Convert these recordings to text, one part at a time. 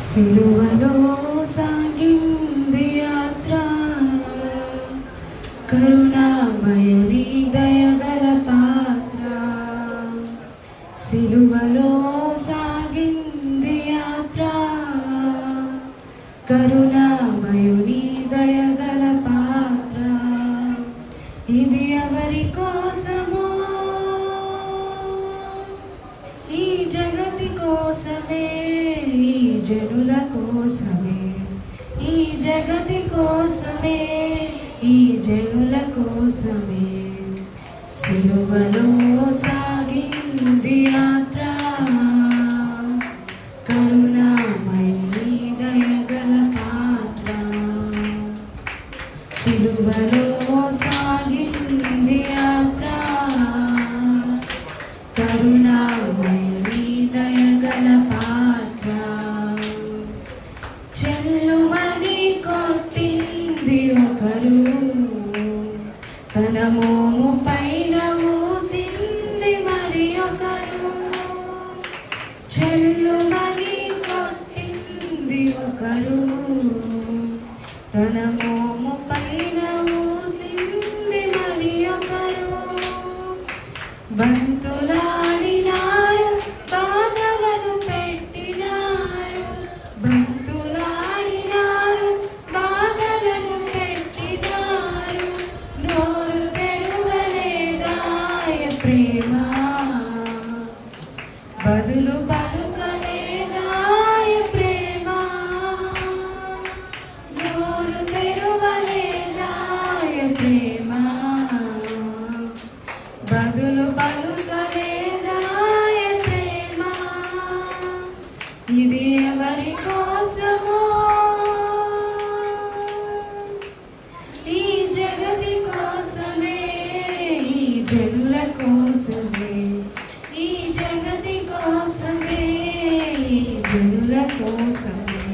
సిలువలో సాగింది యాత్ర, కరుణామయుని దయగల పాత్ర. సిలువలో సాగింది యాత్ర, కరుణామయుని దయగల పాత్ర. ఇది ఎవరి కోసమో, ఈ జగతి కోసమే, ఈ జనుల కోసమే, ఈ జగతి కోసమే, ఈ జనుల కోసమే. సిలువలో సాగింది యాత్ర, కరుణామయుని దయగల పాత్ర. సిలువలో సాగింది యాత్ర, కరుణామయుని దయగల పాత్ర. చెల్లుమని కొట్టింది ఒకరు, తన మోము పైన ఊసింది మరి ఒకరు. చెల్లుమని కొట్టింది ఒకరు, తన మోము పైన ఊసింది మరి ఒకరు. బంతులాడినారు, బాధలను పెట్టినారు, బంతులాడినారు, బాధలను పెట్టినారు. నోరు తెరువలేదాయ ప్రేమ, బదులు పలుకలేదాయ ప్రేమ. నోరు తెరువలేదాయ ప్రేమ, బదులు పలుకలేదాయ ప్రేమ. ఇది ఎవరి కోసమో, ఈ జగతి కోసమే, ఈ జనుల కోసమే, ఈ జగతి కోసమే, ఈ జనుల కోసమే.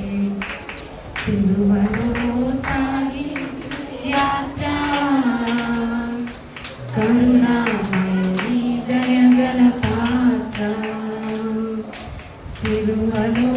సిలువలో సాగి యాత్ర, కరుణామయుని దయగల పాత్ర. సిలువలో